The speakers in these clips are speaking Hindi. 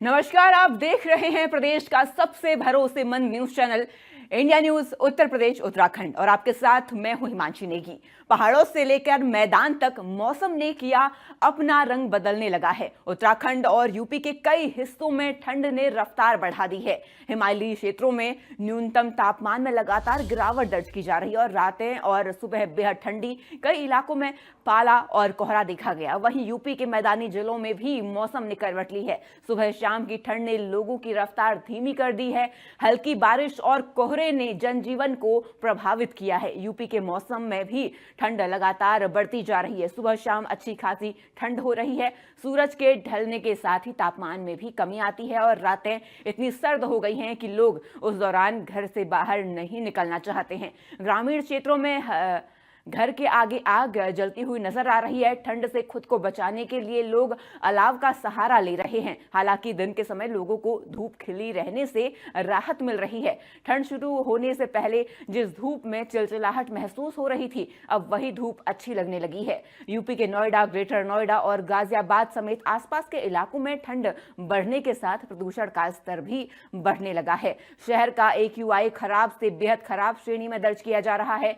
नमस्कार। आप देख रहे हैं प्रदेश का सबसे भरोसेमंद news channel India news Uttar Pradesh Uttarakhand और आपके साथ मैं हूं हिमांशी नेगी। पहाड़ों से लेकर मैदान तक मौसम ने किया अपना रंग बदलने लगा है। उत्तराखंड और यूपी के कई हिस्सों में ठंड ने रफ्तार बढ़ा दी है। हिमालयी क्षेत्रों में न्यूनतम तापमान में लगातार गिरावट दर्ज की जा रही है और रातें और सुबह बेहद ठंडी, कई इलाकों में पाला और कोहरा देखा गया। वहीं यूपी के मैदानी जिलों में भी मौसम ने करवट ली है। सुबह शाम की ठंड ने लोगों की रफ्तार धीमी कर दी है। हल्की बारिश और कोहरे ने जनजीवन को प्रभावित किया है। यूपी के मौसम में भी ठंड लगातार बढ़ती जा रही है। सुबह शाम अच्छी खासी ठंड हो रही है। सूरज के ढलने के साथ ही तापमान में भी कमी आती है और रातें इतनी सर्द हो गई हैं कि लोग उस दौरान घर से बाहर नहीं निकलना चाहते हैं। ग्रामीण क्षेत्रों में घर के आगे आग जलती हुई नजर आ रही है। ठंड से खुद को बचाने के लिए लोग अलाव का सहारा ले रहे हैं। हालांकि दिन के समय लोगों को धूप खिली रहने से राहत मिल रही है। ठंड शुरू होने से पहले जिस धूप में चिलचिलाहट महसूस हो रही थी, अब वही धूप अच्छी लगने लगी है। यूपी के नोएडा, ग्रेटर नोएडा और गाजियाबाद समेत आसपास के इलाकों में ठंड बढ़ने के साथ प्रदूषण का स्तर भी बढ़ने लगा है। शहर का AQI खराब से बेहद खराब श्रेणी में दर्ज किया जा रहा है।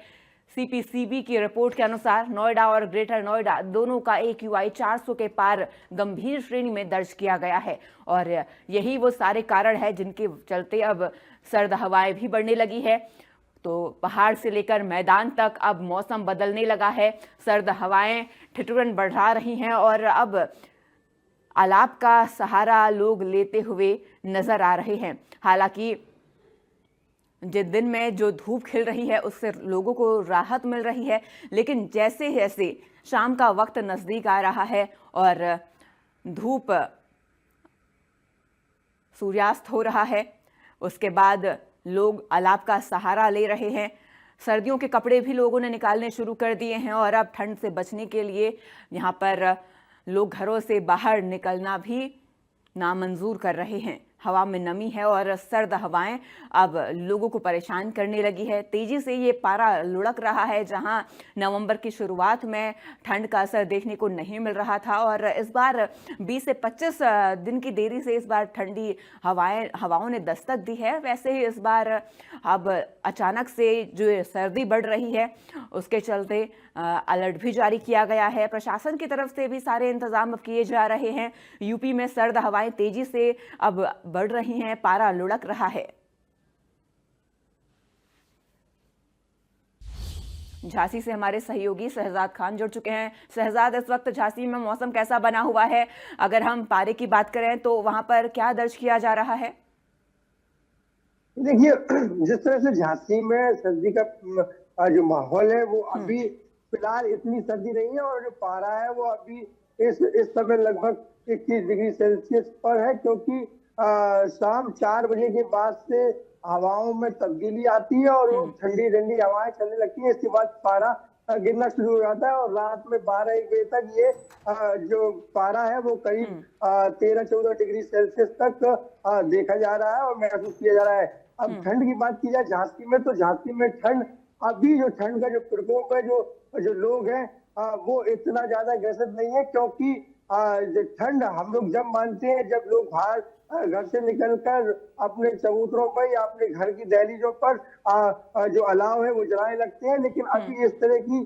CPCB की रिपोर्ट के अनुसार नोएडा और ग्रेटर नोएडा दोनों का AQI 400 के पार गंभीर श्रेणी में दर्ज किया गया है और यही वो सारे कारण है जिनके चलते अब सर्द हवाएं भी बढ़ने लगी है। तो पहाड़ से लेकर मैदान तक अब मौसम बदलने लगा है। सर्द हवाएं ठिठुरन बढ़ा रही हैं और अब अलाव का सहारा लोग लेते हुए नजर आ रहे हैं। हालांकि जिस दिन में जो धूप खिल रही है उससे लोगों को राहत मिल रही है, लेकिन जैसे जैसे शाम का वक्त नजदीक आ रहा है और धूप सूर्यास्त हो रहा है, उसके बाद लोग अलाव का सहारा ले रहे हैं। सर्दियों के कपड़े भी लोगों ने निकालने शुरू कर दिए हैं और अब ठंड से बचने के लिए यहाँ पर लोग घरों से बाहर निकलना भी नामंजूर कर रहे हैं। हवा में नमी है और सर्द हवाएं अब लोगों को परेशान करने लगी है। तेजी से ये पारा लुढ़क रहा है। जहां नवंबर की शुरुआत में ठंड का असर देखने को नहीं मिल रहा था और इस बार 20 से 25 दिन की देरी से इस बार ठंडी हवाओं ने दस्तक दी है। वैसे ही इस बार अब अचानक से जो सर्दी बढ़ रही है उसके चलते अलर्ट भी जारी किया गया है। प्रशासन की तरफ से भी सारे इंतजाम किए जा रहे हैं। यूपी में सर्द हवाएं तेजी से अब बढ़ रही हैं, पारा लुढ़क रहा है। झांसी से हमारे सहयोगी शहजाद खान जुड़ चुके हैं। शहजाद, इस वक्त झांसी में मौसम कैसा बना हुआ है? अगर हम पारे की बात करें तो वहां पर क्या दर्ज किया जा रहा है? देखिए, जिस तरह से झांसी में सर्दी का जो माहौल है वो अभी फिलहाल इतनी सर्दी नहीं है और जो पारा है वो अभी इस समय लगभग 21 डिग्री सेल्सियस पर है, क्योंकि शाम 4 बजे के बाद से हवाओं में तब्दीली आती है और वो ठंडी ठंडी हवाएं चलने लगती है। इसके बाद पारा गिरना शुरू हो जाता है और रात में 12-1 बजे तक ये जो पारा है वो करीब 13-14 डिग्री सेल्सियस तक देखा जा रहा है और महसूस किया जा रहा है। अब ठंड की बात की जाए झांसी में, तो झांसी में ठंड अभी जो ठंड का जो प्रकोप है, जो लोग हैं वो इतना ज्यादा ग्रसित नहीं है, क्योंकि ठंड हम लोग जब मानते हैं जब लोग बाहर घर से निकलकर अपने चबूतरों पर या अपने घर की दहलीजों पर जो अलाव है वो जलाने लगते हैं। लेकिन अभी इस तरह की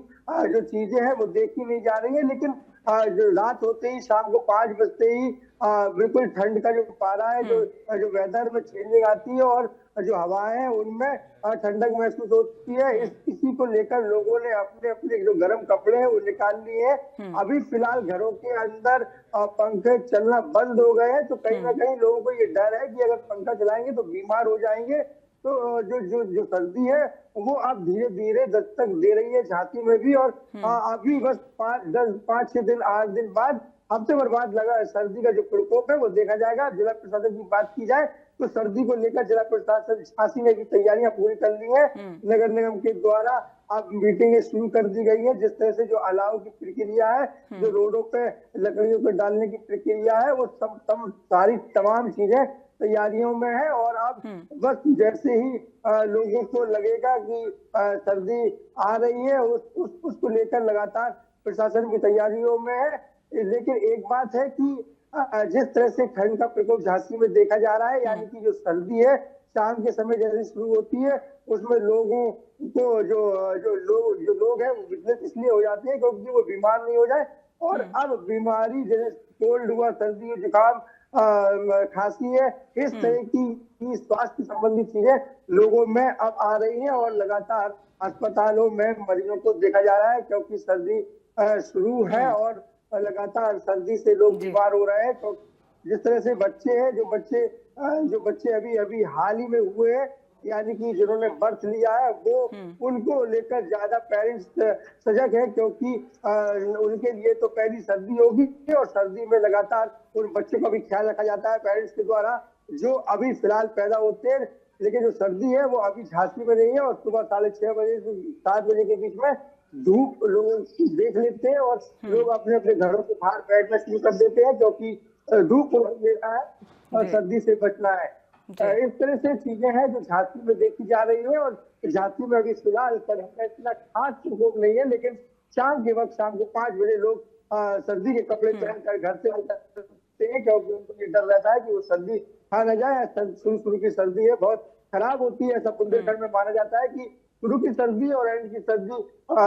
जो चीजें हैं वो देखी नहीं जा रही है। लेकिन जो रात होते ही, शाम को 5 बजते ही बिल्कुल ठंड का जो पारा है, जो वेदर में चेंजिंग आती है और जो हवाएं हैं उनमें ठंडक महसूस होती है। इसी को लेकर लोगों ने अपने अपने जो गर्म कपड़े हैं वो निकाल लिए हैं। अभी फिलहाल घरों के अंदर पंखे चलना बंद हो गए हैं, तो कहीं ना कहीं लोगों को ये डर है कि अगर पंखा चलाएंगे तो बीमार हो जाएंगे। तो जो जो जो सर्दी है वो अब धीरे धीरे दस्तक दे रही है झांसी में भी। और अभी बस 5-6 दिन 8 दिन बाद, हफ्ते भर बाद लगा सर्दी का जो प्रकोप है वो देखा जाएगा। जिला प्रशासन की बात की जाए तो सर्दी को लेकर जिला प्रशासन झांसी ने भी तैयारियां पूरी कर ली है। नगर निगम के द्वारा अब मीटिंगें शुरू कर दी गई है। जिस तरह से जो अलाव की प्रक्रिया है, जो रोडों पे लकड़ियों को डालने की प्रक्रिया है, वो सब सारी तमाम चीजें तैयारियों में है। और अब बस जैसे ही लोगों को लगेगा कि सर्दी आ रही है, उसको लेकर लगातार प्रशासन की तैयारियों में है। लेकिन एक बात है कि जिस तरह से ठंड का प्रकोप झांसी में देखा जा रहा है, यानी कि जो सर्दी है शाम के समय जैसे शुरू होती है, उसमें लोगों को जो लोग हैं वो विचलित इसलिए हो जाते हैं क्योंकि वो बीमार नहीं हो जाए। और अब बीमारी जैसे कोल्ड हुआ, सर्दी, जुकाम, खांसी है, इस तरह की स्वास्थ्य संबंधी चीजें लोगों में अब आ रही हैं और लगातार अस्पतालों में मरीजों को देखा जा रहा है क्योंकि सर्दी शुरू है और लगातार सर्दी से लोग बीमार हो रहे हैं। तो जिस तरह से बच्चे हैं, जो बच्चे अभी अभी हाल ही में हुए हैं, यानी कि जिन्होंने बर्थ लिया है, वो उनको लेकर ज्यादा पेरेंट्स सजग हैं क्योंकि उनके लिए तो पहली सर्दी होगी और सर्दी में लगातार उन बच्चों का भी ख्याल रखा जाता है पेरेंट्स के द्वारा, जो अभी फिलहाल पैदा होते हैं। लेकिन जो सर्दी है वो अभी झांसी में नहीं है और सुबह 6:30 बजे से 7 बजे के बीच में धूप लोग देख लेते हैं और लोग अपने अपने घरों के बाहर बैठना शुरू कर देते हैं क्योंकि धूप लेना है और सर्दी से बचना है। इस तरह से चीजें हैं जो झांसी में देखी जा रही है और झांसी में अभी फिलहाल इतना खास प्रकोप नहीं है, लेकिन शाम के वक्त, शाम को 5 बजे लोग सर्दी के कपड़े पहनकर घर से निकलते हैं क्योंकि उनको ये डर रहता है कि वो सर्दी खा न जाए। शुरू की सर्दी है, बहुत खराब होती है। ऐसा बुंदेलखंड में माना जाता है कि शुरू की सर्दी और एंड की सर्दी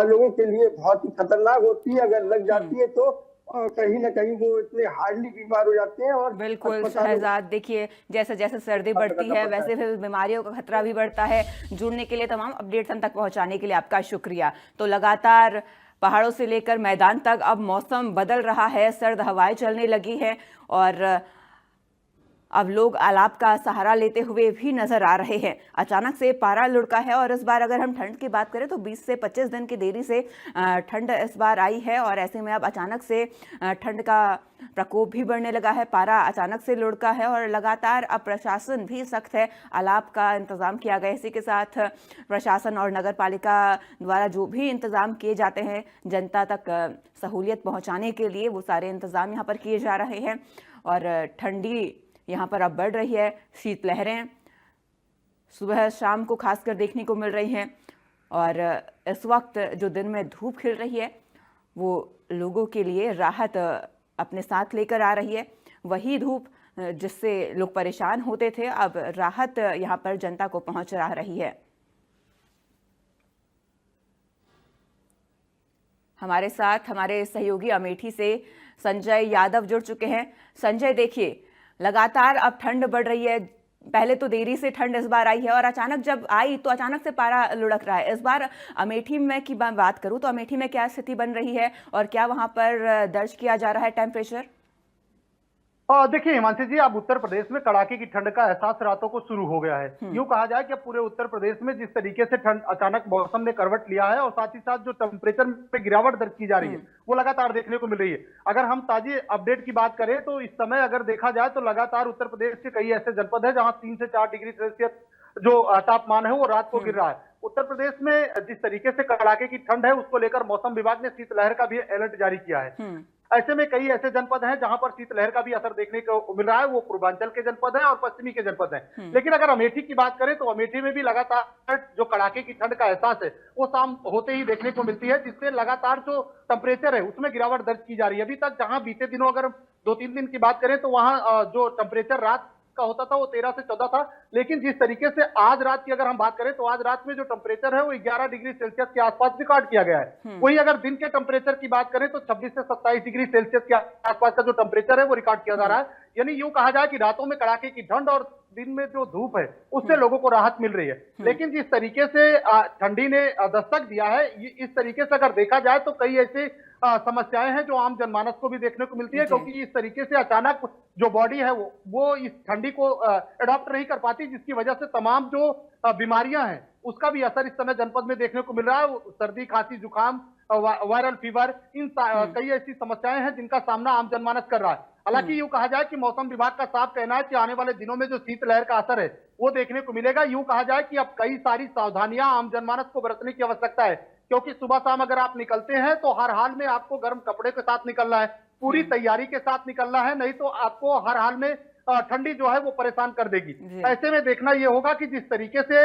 लोगों के लिए बहुत ही खतरनाक होती है। अगर लग जाती है तो कहीं ना कहीं वो इतने हार्डली बीमार हो जाते हैं। और बिल्कुल शहजाद, देखिए जैसे जैसे सर्दी बढ़ती है वैसे फिर बीमारियों का खतरा भी बढ़ता है। जुड़ने के लिए, तमाम अपडेट्स हम तक पहुंचाने के लिए आपका शुक्रिया। तो लगातार पहाड़ों से लेकर मैदान तक अब मौसम बदल रहा है, सर्द हवाएं चलने लगी है और अब लोग आलाप का सहारा लेते हुए भी नजर आ रहे हैं। अचानक से पारा लुढ़का है और इस बार अगर हम ठंड की बात करें तो 20 से 25 दिन की देरी से ठंड इस बार आई है और ऐसे में अब अचानक से ठंड का प्रकोप भी बढ़ने लगा है। पारा अचानक से लुढ़का है और लगातार अब प्रशासन भी सख्त है। आलाप का इंतजाम किया गया, इसी के साथ प्रशासन और नगर पालिका द्वारा जो भी इंतजाम किए जाते हैं जनता तक सहूलियत पहुंचाने के लिए, वो सारे इंतजाम यहाँ पर किए जा रहे हैं। और ठंडी यहाँ पर अब बढ़ रही है, शीतलहरें सुबह शाम को खासकर देखने को मिल रही हैं और इस वक्त जो दिन में धूप खिल रही है वो लोगों के लिए राहत अपने साथ लेकर आ रही है। वही धूप जिससे लोग परेशान होते थे, अब राहत यहाँ पर जनता को पहुँच रही है। हमारे साथ हमारे सहयोगी अमेठी से संजय यादव जुड़ चुके हैं। संजय, देखिए लगातार अब ठंड बढ़ रही है। पहले तो देरी से ठंड इस बार आई है और अचानक जब आई तो अचानक से पारा लुढ़क रहा है। इस बार अमेठी में की बात करूं तो अमेठी में क्या स्थिति बन रही है और क्या वहां पर दर्ज किया जा रहा है टेम्परेचर? देखिए हिमांशी जी, अब उत्तर प्रदेश में कड़ाके की ठंड का एहसास रातों को शुरू हो गया है। यूं कहा जाए कि अब पूरे उत्तर प्रदेश में जिस तरीके से ठंड अचानक मौसम ने करवट लिया है और साथ ही साथ जो टेम्परेचर में गिरावट दर्ज की जा रही है वो लगातार देखने को मिल रही है। अगर हम ताजी अपडेट की बात करें तो इस समय अगर देखा जाए तो लगातार उत्तर प्रदेश के कई ऐसे जनपद है जहां 3 से 4 डिग्री सेल्सियस जो तापमान है वो रात को गिर रहा है। उत्तर प्रदेश में जिस तरीके से कड़ाके की ठंड है उसको लेकर मौसम विभाग ने शीतलहर का भी अलर्ट जारी किया है। ऐसे में कई ऐसे जनपद हैं जहां पर शीतलहर का भी असर देखने को मिल रहा है। वो पूर्वांचल के जनपद हैं और पश्चिमी के जनपद हैं। लेकिन अगर अमेठी की बात करें तो अमेठी में भी लगातार जो कड़ाके की ठंड का एहसास है वो शाम होते ही देखने को मिलती है, जिससे लगातार जो टेम्परेचर है उसमें गिरावट दर्ज की जा रही है। अभी तक जहां बीते दिनों अगर 2-3 दिन की बात करें तो वहां जो टेम्परेचर रात का होता था वो 13 से 14 था, लेकिन जिस तरीके से आज रात की अगर हम बात करें तो आज रात में जो टेम्परेचर है वो 11 डिग्री सेल्सियस के आसपास रिकॉर्ड किया गया है। वही अगर दिन के टेम्परेचर की बात करें तो 26 से 27 डिग्री सेल्सियस के आसपास का जो टेम्परेचर है वो रिकॉर्ड किया जा रहा है। यानी यूं कहा जाए कि रातों में कड़ाके की ठंड और दिन में जो धूप है उससे लोगों को राहत मिल रही है। लेकिन जिस तरीके से ठंडी ने दस्तक दिया है, इस तरीके से अगर देखा जाए तो कई ऐसे समस्याएं हैं जो आम जनमानस को भी देखने को मिलती है, क्योंकि इस तरीके से अचानक जो बॉडी है वो इस ठंडी को अडॉप्ट नहीं कर पाती, जिसकी वजह से तमाम जो बीमारियां हैं उसका भी असर इस समय जनपद में देखने को मिल रहा है। सर्दी, खांसी, जुकाम, वायरल फीवर, इन कई ऐसी समस्याएं हैं जिनका सामना आम जनमानस कर रहा है। हालांकि यूं कहा जाए कि मौसम विभाग का साफ कहना है कि आने वाले दिनों में जो शीतलहर का असर है वो देखने को मिलेगा। यूं कहा जाए कि अब कई सारी सावधानियां आम जनमानस को बरतने की आवश्यकता है, क्योंकि सुबह शाम अगर आप निकलते हैं तो हर हाल में आपको गर्म कपड़े के साथ निकलना है, पूरी तैयारी के साथ निकलना है, नहीं तो आपको हर हाल में ठंडी जो है वो परेशान कर देगी। ऐसे में देखना यह होगा कि जिस तरीके से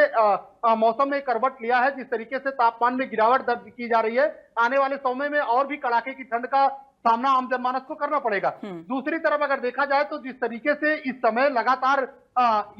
मौसम ने करवट लिया है, जिस तरीके से तापमान में गिरावट दर्ज की जा रही है, आने वाले समय में और भी कड़ाके की ठंड का सामना आम जनमानस को करना पड़ेगा। दूसरी तरफ अगर देखा जाए तो जिस तरीके से इस समय लगातार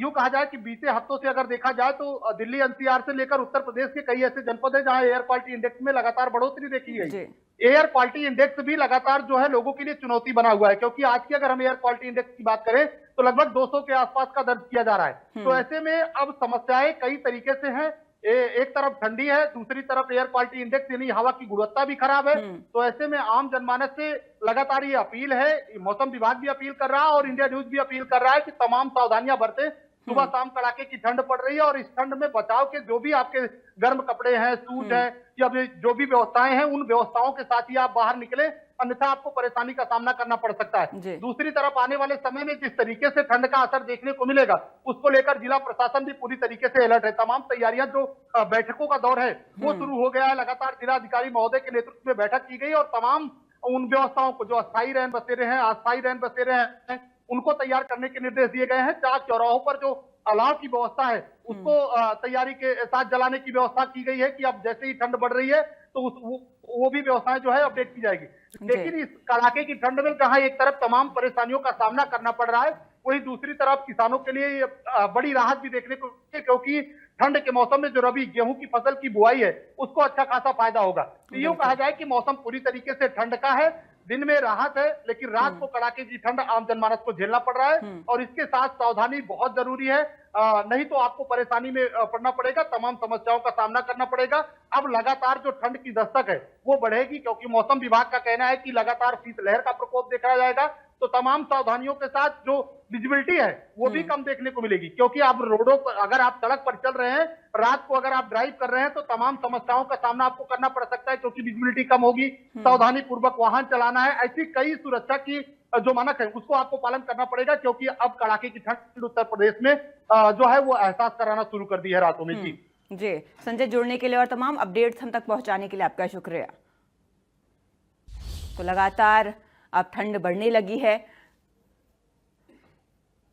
यूं कहा जाए कि बीते हफ्तों से अगर देखा जाए तो दिल्ली एनसीआर से लेकर उत्तर प्रदेश के कई ऐसे जनपद है जहां एयर क्वालिटी इंडेक्स में लगातार बढ़ोतरी देखी गई। एयर क्वालिटी इंडेक्स भी लगातार जो है लोगों के लिए चुनौती बना हुआ है, क्योंकि आज की अगर हम एयर क्वालिटी इंडेक्स की बात करें तो लगभग 200 के आसपास का दर्ज किया जा रहा है। तो ऐसे में अब समस्याएं कई तरीके से हैं। एक तरफ ठंडी है, दूसरी तरफ एयर क्वालिटी इंडेक्स यानी हवा की गुणवत्ता भी खराब है। तो ऐसे में आम जनमानस से लगातार ये अपील है, मौसम विभाग भी अपील कर रहा है और इंडिया न्यूज भी अपील कर रहा है कि तमाम सावधानियां बरतें। सुबह शाम कड़ाके की ठंड पड़ रही है और इस ठंड में बचाव के जो भी आपके गर्म कपड़े हैं, सूट है या जो भी व्यवस्थाएं हैं, उन व्यवस्थाओं के साथ ही आप बाहर निकले, अन्यथा आपको परेशानी का सामना करना पड़ सकता है। दूसरी तरफ आने वाले समय में जिस तरीके से ठंड का असर देखने को मिलेगा, उसको लेकर जिला प्रशासन भी पूरी तरीके से अलर्ट है। तमाम तैयारियां, जो बैठकों का दौर है वो शुरू हो गया है। लगातार जिलाधिकारी महोदय के नेतृत्व में बैठक की गई और तमाम उन व्यवस्थाओं को, जो अस्थायी रैन बसेरे हैं, अस्थायी रैन बसेरे हैं, उनको तैयार करने के निर्देश दिए गए हैं। चाक चौराहों पर जो अलाव की व्यवस्था है उसको तैयारी के साथ जलाने की व्यवस्था की गई है कि अब जैसे ही ठंड बढ़ रही है तो वो भी व्यवस्थाएं जो है अपडेट की जाएगी। लेकिन इस कड़ाके की ठंड में जहां एक तरफ तमाम परेशानियों का सामना करना पड़ रहा है, वहीं दूसरी तरफ किसानों के लिए बड़ी राहत भी देखने को, क्योंकि ठंड के मौसम में जो रबी गेहूं की फसल की बुआई है उसको अच्छा खासा फायदा होगा। तो यूं कहा जाए कि मौसम पूरी तरीके से ठंड का है, दिन में राहत है, लेकिन रात को कड़ाके की ठंड आम जनमानस को झेलना पड़ रहा है और इसके साथ सावधानी बहुत जरूरी है। नहीं तो आपको परेशानी में पड़ना पड़ेगा, तमाम समस्याओं का सामना करना पड़ेगा। अब लगातार जो ठंड की दस्तक है वो बढ़ेगी, क्योंकि मौसम विभाग का कहना है कि लगातार शीतलहर का प्रकोप देखा जाएगा। तो तमाम सावधानियों के साथ जो विजिबिलिटी है वो भी कम देखने को मिलेगी, क्योंकि आप रोडों पर, अगर आप सड़क पर चल रहे हैं, रात को अगर आप ड्राइव कर रहे हैं तो तमाम समस्याओं का सामना आपको करना पड़ सकता है, क्योंकि विजिबिलिटी कम होगी। सावधानी पूर्वक वाहन चलाना है, ऐसी कई सुरक्षा की जो मानक है उसको आपको पालन करना पड़ेगा, क्योंकि अब कड़ाके की ठंड उत्तर प्रदेश में जो है वो एहसास कराना शुरू कर दी है रातों में। जी संजय, जुड़ने के लिए और तमाम अपडेट्स हम तक पहुंचाने के लिए आपका शुक्रिया। तो लगातार अब ठंड बढ़ने लगी है,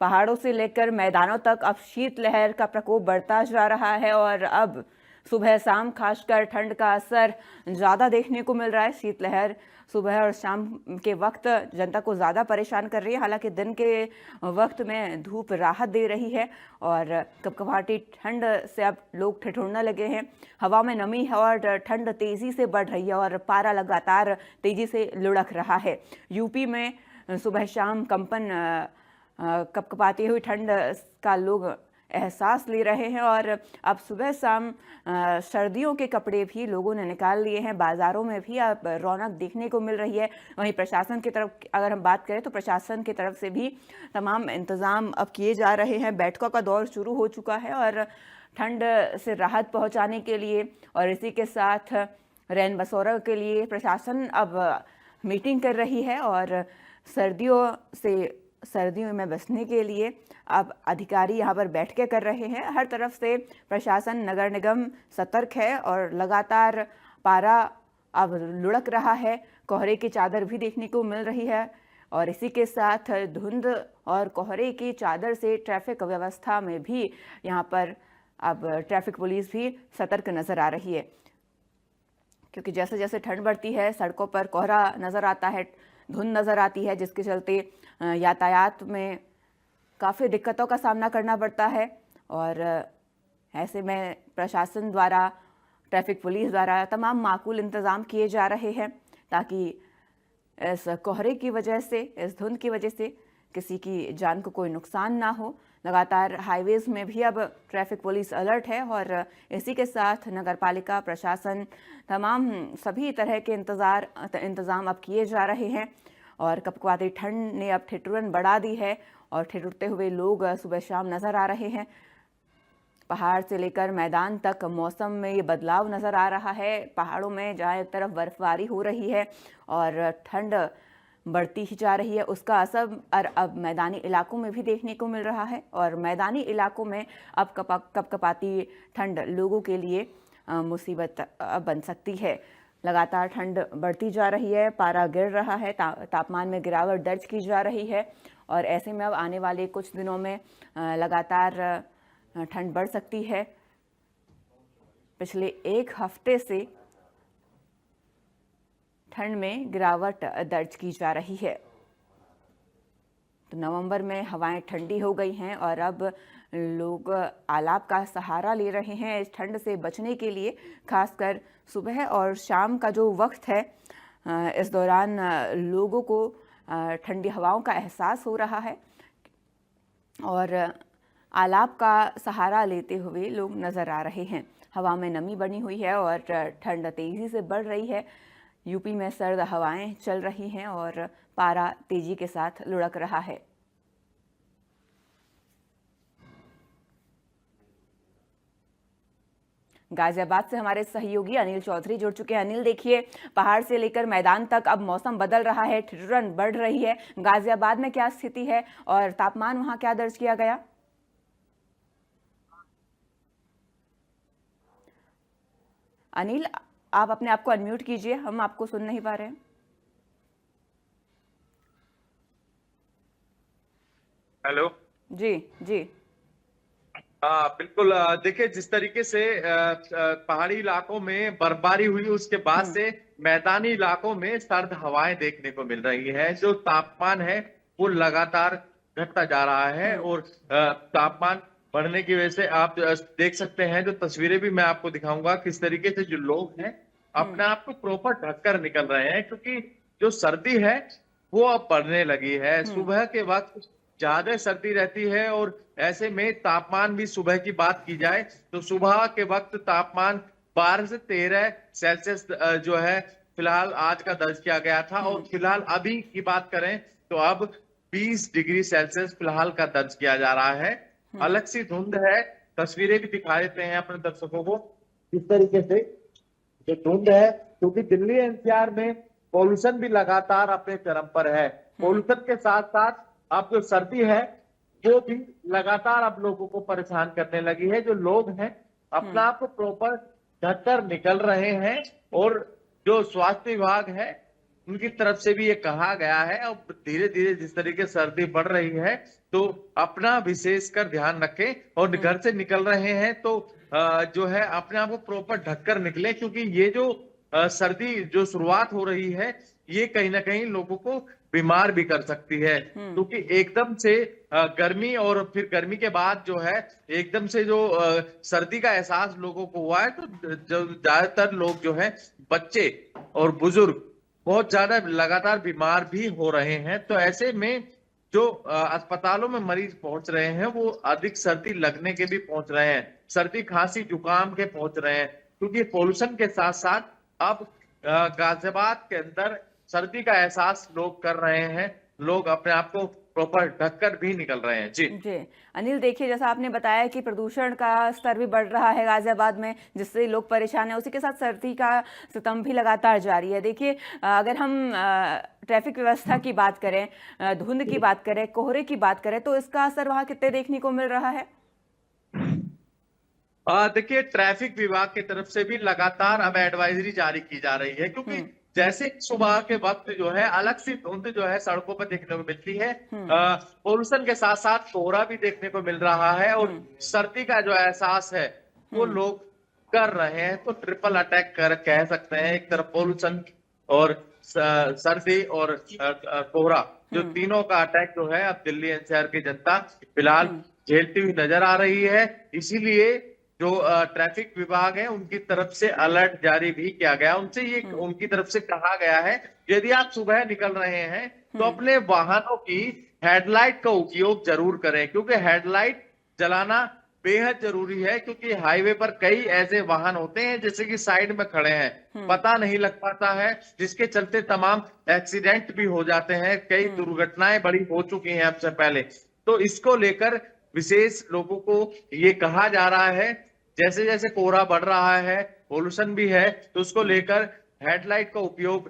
पहाड़ों से लेकर मैदानों तक अब शीतलहर का प्रकोप बढ़ता जा रहा है और अब सुबह शाम खासकर ठंड का असर ज़्यादा देखने को मिल रहा है। शीतलहर सुबह और शाम के वक्त जनता को ज़्यादा परेशान कर रही है, हालांकि दिन के वक्त में धूप राहत दे रही है और कपकपाती ठंड से अब लोग ठिठुरने लगे हैं। हवा में नमी है और ठंड तेज़ी से बढ़ रही है और पारा लगातार तेज़ी से लुढ़क रहा है। यूपी में सुबह शाम कपकपाती हुई ठंड का लोग एहसास ले रहे हैं और अब सुबह शाम सर्दियों के कपड़े भी लोगों ने निकाल लिए हैं। बाज़ारों में भी अब रौनक देखने को मिल रही है। वहीं प्रशासन की तरफ अगर हम बात करें तो प्रशासन की तरफ से भी तमाम इंतज़ाम अब किए जा रहे हैं। बैठकों का दौर शुरू हो चुका है और ठंड से राहत पहुंचाने के लिए और इसी के साथ रैन बसेरों के लिए प्रशासन अब मीटिंग कर रही है और सर्दियों में बचने के लिए अब अधिकारी यहाँ पर बैठकें कर रहे हैं। हर तरफ से प्रशासन, नगर निगम सतर्क है और लगातार पारा अब लुढ़क रहा है। कोहरे की चादर भी देखने को मिल रही है और इसी के साथ धुंध और कोहरे की चादर से ट्रैफिक व्यवस्था में भी यहाँ पर अब ट्रैफिक पुलिस भी सतर्क नज़र आ रही है, क्योंकि जैसे जैसे ठंड बढ़ती है सड़कों पर कोहरा नज़र आता है, धुंध नज़र आती है, जिसके चलते यातायात में काफ़ी दिक्कतों का सामना करना पड़ता है। और ऐसे में प्रशासन द्वारा, ट्रैफिक पुलिस द्वारा तमाम माकूल इंतज़ाम किए जा रहे हैं ताकि इस कोहरे की वजह से, इस धुंध की वजह से किसी की जान को कोई नुकसान ना हो। लगातार हाईवेज़ में भी अब ट्रैफिक पुलिस अलर्ट है और इसी के साथ नगर पालिका प्रशासन तमाम सभी तरह के इंतज़ाम अब किए जा रहे हैं। और कपकपाती ठंड ने अब ठिठुरन बढ़ा दी है और ठिठुरते हुए लोग सुबह शाम नज़र आ रहे हैं। पहाड़ से लेकर मैदान तक मौसम में ये बदलाव नज़र आ रहा है। पहाड़ों में जहाँ एक तरफ बर्फबारी हो रही है और ठंड बढ़ती ही जा रही है, उसका असर अब मैदानी इलाकों में भी देखने को मिल रहा है और मैदानी इलाकों में अब कपकपाती ठंड लोगों के लिए मुसीबत बन सकती है। लगातार ठंड बढ़ती जा रही है, पारा गिर रहा है, तापमान में गिरावट दर्ज की जा रही है और ऐसे में अब आने वाले कुछ दिनों में लगातार ठंड बढ़ सकती है। पिछले एक हफ्ते से ठंड में गिरावट दर्ज की जा रही है। तो नवंबर में हवाएं ठंडी हो गई हैं और अब लोग आलाप का सहारा ले रहे हैं इस ठंड से बचने के लिए। खासकर सुबह और शाम का जो वक्त है, इस दौरान लोगों को ठंडी हवाओं का एहसास हो रहा है और आलाप का सहारा लेते हुए लोग नज़र आ रहे हैं। हवा में नमी बनी हुई है और ठंड तेज़ी से बढ़ रही है। यूपी में सर्द हवाएं चल रही हैं और पारा तेजी के साथ लुढ़क रहा है। गाजियाबाद से हमारे सहयोगी अनिल चौधरी जुड़ चुके हैं। अनिल, देखिए, पहाड़ से लेकर मैदान तक अब मौसम बदल रहा है, ठिठुरन बढ़ रही है। गाजियाबाद में क्या स्थिति है और तापमान वहां क्या दर्ज किया गया? अनिल, आप अपने आप को अनम्यूट कीजिए, हम आपको सुन नहीं पा रहे हैं। हेलो जी जी। हाँ बिल्कुल। देखिए, जिस तरीके से पहाड़ी इलाकों में बर्फबारी हुई उसके बाद से मैदानी इलाकों में सर्द हवाएं देखने को मिल रही है। जो तापमान है वो लगातार घटता जा रहा है और तापमान बढ़ने की वजह से आप देख सकते हैं, जो तस्वीरें भी मैं आपको दिखाऊंगा, किस तरीके से जो लोग हैं अपने आप को प्रॉपर ढककर निकल रहे हैं, क्योंकि जो सर्दी है वो अब बढ़ने लगी है। सुबह के वक्त ज्यादा सर्दी रहती है और ऐसे में तापमान भी, सुबह की बात की जाए तो सुबह के वक्त तापमान 12 से 13 सेल्सियस जो है फिलहाल आज का दर्ज किया गया था। और फिलहाल अभी की बात करें तो अब 20 डिग्री सेल्सियस फिलहाल का दर्ज किया जा रहा है। अलग सी धुंध है, तस्वीरें भी दिखा देते हैं अपने दर्शकों को किस तरीके से जो धुंध है, क्योंकि दिल्ली एनसीआर में पॉल्यूशन भी लगातार अपने चरम पर है। पॉल्यूशन के साथ साथ अब जो सर्दी है वो भी लगातार अब लोगों को परेशान करने लगी है। जो लोग हैं अपना आप को प्रॉपर ढककर निकल रहे हैं और जो स्वास्थ्य विभाग है उनकी तरफ से भी ये कहा गया है, अब धीरे धीरे जिस तरीके से सर्दी बढ़ रही है तो अपना विशेषकर ध्यान रखें और घर से निकल रहे हैं तो जो है अपने आप को प्रॉपर ढककर निकले, क्योंकि ये जो सर्दी जो शुरुआत हो रही है ये कहीं ना कहीं लोगों को बीमार भी कर सकती है। क्योंकि एकदम से गर्मी और फिर गर्मी के बाद जो है एकदम से जो सर्दी का एहसास लोगों को हुआ है, तो ज्यादातर लोग जो है बच्चे और बुजुर्ग बहुत ज्यादा लगातार बीमार भी हो रहे हैं। तो ऐसे में जो अस्पतालों में मरीज पहुंच रहे हैं वो अधिक सर्दी लगने के भी पहुंच रहे हैं, सर्दी खांसी जुकाम के पहुंच रहे हैं, क्योंकि पोल्यूशन के साथ साथ अब गाजियाबाद के अंदर सर्दी का एहसास लोग कर रहे हैं। लोग अपने आप को प्रॉपर ढककर भी निकल रहे हैं। जी जी अनिल, देखिए, जैसा आपने बताया कि प्रदूषण का स्तर भी बढ़ रहा है गाजियाबाद में, जिससे लोग परेशान हैं, उसी के साथ सर्दी का सितम भी लगातार जारी है। देखिए, अगर हम ट्रैफिक व्यवस्था की बात करें, धुंध की बात करें, कोहरे की बात करें, तो इसका असर वहाँ कितने देखने को मिल रहा है? देखिए, ट्रैफिक विभाग की तरफ से भी लगातार अब एडवाइजरी जारी की जा रही है, क्योंकि जैसे सुबह के वक्त जो है अलग सी धुंध जो है सड़कों पर देखने को मिलती है, पोल्यूशन के साथ साथ कोहरा भी देखने को मिल रहा है और सर्दी का जो एहसास है वो लोग कर रहे हैं। तो ट्रिपल अटैक कर कह सकते हैं, एक तरफ पोल्यूशन और सर्दी और कोहरा, जो तीनों का अटैक जो है अब दिल्ली एनसीआर की जनता फिलहाल झेलती हुई नजर आ रही है। इसीलिए जो ट्रैफिक विभाग है उनकी तरफ से अलर्ट जारी भी किया गया। उनसे ये उनकी तरफ से कहा गया है यदि आप सुबह निकल रहे हैं तो अपने वाहनों की हेडलाइट का उपयोग जरूर करें, क्योंकि हेडलाइट जलाना बेहद जरूरी है। क्योंकि हाईवे पर कई ऐसे वाहन होते हैं जैसे कि साइड में खड़े हैं, पता नहीं लग पाता है, जिसके चलते तमाम एक्सीडेंट भी हो जाते हैं। कई दुर्घटनाएं बड़ी हो चुकी हैं अब से पहले। तो इसको लेकर विशेष लोगों को ये कहा जा रहा है, जैसे जैसे कोहरा बढ़ रहा है, पोल्यूशन भी है, तो उसको लेकर हेडलाइट का उपयोग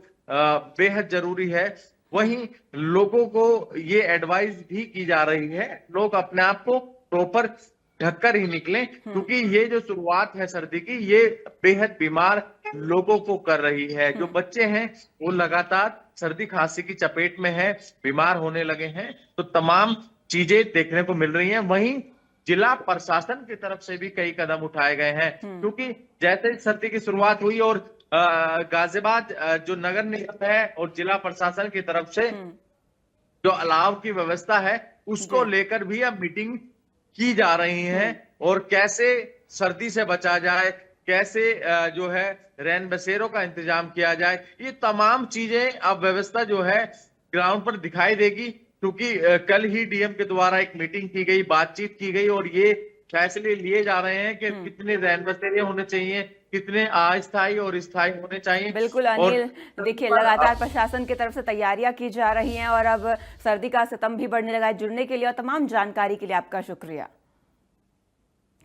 बेहद जरूरी है। वहीं लोगों को ये एडवाइस भी की जा रही है, लोग अपने आप को प्रॉपर ढककर ही निकलें, क्योंकि ये जो शुरुआत है सर्दी की ये बेहद बीमार लोगों को कर रही है। जो बच्चे हैं वो लगातार सर्दी खांसी की चपेट में है, बीमार होने लगे हैं। तो तमाम चीजें देखने को मिल रही हैं। वहीं जिला प्रशासन की तरफ से भी कई कदम उठाए गए हैं, क्योंकि जैसे सर्दी की शुरुआत हुई और गाजियाबाद जो नगर निगम है और जिला प्रशासन की तरफ से जो अलाव की व्यवस्था है उसको जी। लेकर भी अब मीटिंग की जा रही है और कैसे सर्दी से बचा जाए, कैसे जो है रैन बसेरों का इंतजाम किया जाए, ये तमाम चीजें अब व्यवस्था जो है ग्राउंड पर दिखाई देगी। क्योंकि कल ही डीएम के द्वारा एक मीटिंग की गई, बातचीत की गई और ये फैसले लिए जा रहे हैं कि कितने रैन बसेरे होने चाहिए, कितने अस्थायी और स्थायी होने चाहिए। बिल्कुल और अनिल, देखिए लगातार प्रशासन की तरफ से तैयारियां की जा रही हैं और अब सर्दी का सितम भी बढ़ने लगा है। जुड़ने के लिए और तमाम जानकारी के लिए आपका शुक्रिया।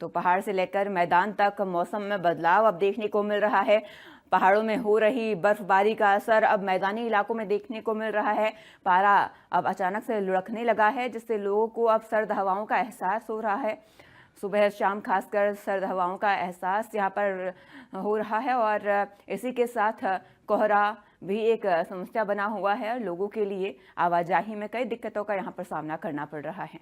तो पहाड़ से लेकर मैदान तक मौसम में बदलाव अब देखने को मिल रहा है। पहाड़ों में हो रही बर्फबारी का असर अब मैदानी इलाकों में देखने को मिल रहा है। पारा अब अचानक से लुढ़कने लगा है, जिससे लोगों को अब सर्द हवाओं का एहसास हो रहा है। सुबह शाम खासकर सर्द हवाओं का एहसास यहाँ पर हो रहा है और इसी के साथ कोहरा भी एक समस्या बना हुआ है। लोगों के लिए आवाजाही में कई दिक्कतों का यहाँ पर सामना करना पड़ रहा है।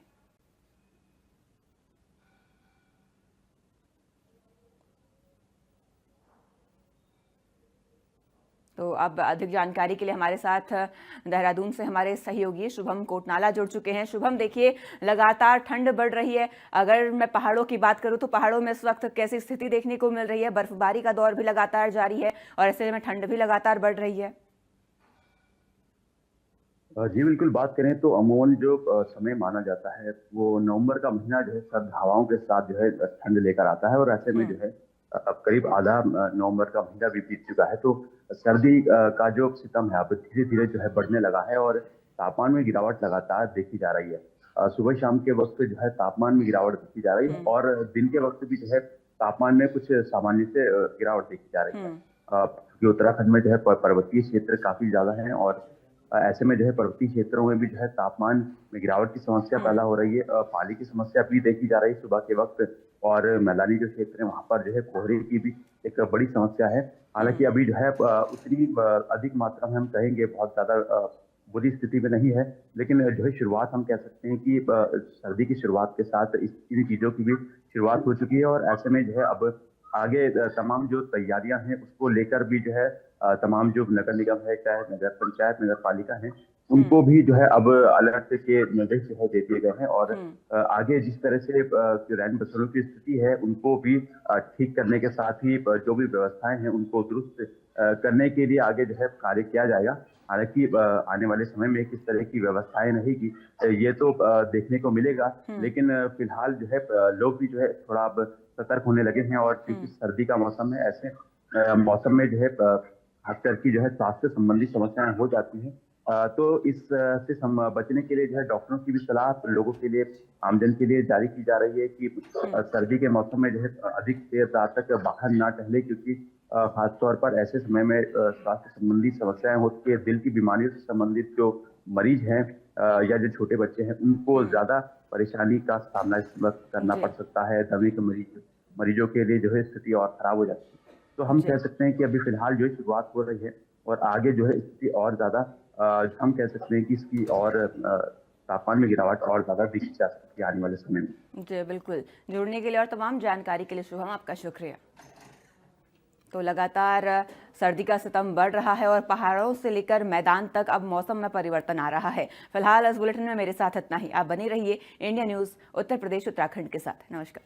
तो अब अधिक जानकारी के लिए हमारे साथ देहरादून से हमारे सहयोगी शुभम कोटनाला जुड़ चुके हैं। शुभम, देखिए लगातार ठंड बढ़ रही है। अगर मैं पहाड़ों की बात करूं तो पहाड़ों में इस वक्त कैसी स्थिति देखने को मिल रही है? बर्फबारी का दौर भी लगातार जारी है और ऐसे में ठंड भी लगातार बढ़ रही है। जी बिल्कुल, बात करें तो अमूमन जो समय माना जाता है वो नवंबर का महीना जो है सर्द हवाओं के साथ जो है ठंड लेकर आता है और ऐसे में जो है अब करीब आधा नवंबर का महीना भी बीत चुका है। तो सर्दी का जो सितम है अब धीरे धीरे जो है बढ़ने लगा है और तापमान में गिरावट लगातार देखी जा रही है। सुबह शाम के वक्त जो है तापमान में गिरावट देखी जा रही है और दिन के वक्त भी जो है तापमान में कुछ सामान्य से गिरावट देखी जा रही है। क्योंकि उत्तराखंड में जो है पर्वतीय क्षेत्र काफी ज्यादा है और ऐसे में जो है पर्वतीय क्षेत्रों में भी जो है तापमान में गिरावट की समस्या पैदा हो रही है। पाली की समस्या भी देखी जा रही है सुबह के वक्त और मैदानी जो क्षेत्र है वहां पर जो है कोहरे की भी एक बड़ी समस्या है। हालांकि अभी जो है उतनी अधिक मात्रा में हम कहेंगे बहुत ज्यादा बुरी स्थिति में नहीं है, लेकिन जो है शुरुआत हम कह सकते हैं कि सर्दी की शुरुआत के साथ इन चीजों की भी शुरुआत हो चुकी है और ऐसे में जो है अब आगे तमाम जो तैयारियां हैं उसको लेकर भी जो है तमाम जो नगर निगम है, चाहे नगर पंचायत, नगर पालिका है, उनको भी जो है अब अलर्ट के निर्देश जो है दे दिए गए हैं और आगे जिस तरह से जो रैन बसेरों की स्थिति है उनको भी ठीक करने के साथ ही जो भी व्यवस्थाएं हैं उनको दुरुस्त करने के लिए आगे जो है कार्य किया जाएगा। हालांकि आने वाले समय में किस तरह की व्यवस्थाएं रहेगी ये तो देखने को मिलेगा, लेकिन फिलहाल जो है लोग भी जो है थोड़ा अब सतर्क होने लगे हैं और क्योंकि सर्दी का मौसम है, ऐसे मौसम में जो है खास करके जो है स्वास्थ्य संबंधी समस्याएं हो जाती हैं। तो इस से बचने के लिए जो है डॉक्टरों की भी सलाह लोगों के लिए, आमजन के लिए जारी की जा रही है कि सर्दी के मौसम में जो है अधिक देर रात तक बाहर ना टहले, क्योंकि खासतौर पर ऐसे समय में स्वास्थ्य संबंधी समस्याएं होती है। दिल की बीमारियों से संबंधित जो मरीज हैं या जो छोटे बच्चे हैं उनको ज्यादा परेशानी का सामना इस वक्त करना पड़ सकता है। दमे के मरीजों के लिए जो है स्थिति और खराब हो जाती है। तो हम कह सकते हैं कि अभी फिलहाल जो है शुरुआत हो रही है और आगे जो है स्थिति और ज्यादा हम कह सकते हैं कि इसकी और तापमान में गिरावट और ज्यादा दिखी जा सकती है आने वाले समय में। जी बिल्कुल, जुड़ने के लिए और तमाम जानकारी के लिए शुभम आपका शुक्रिया। तो लगातार सर्दी का सितम बढ़ रहा है और पहाड़ों से लेकर मैदान तक अब मौसम में परिवर्तन आ रहा है। फिलहाल इस बुलेटिन में मेरे साथ इतना ही। आप बने रहिए इंडिया न्यूज़ उत्तर प्रदेश उत्तराखंड के साथ। नमस्कार।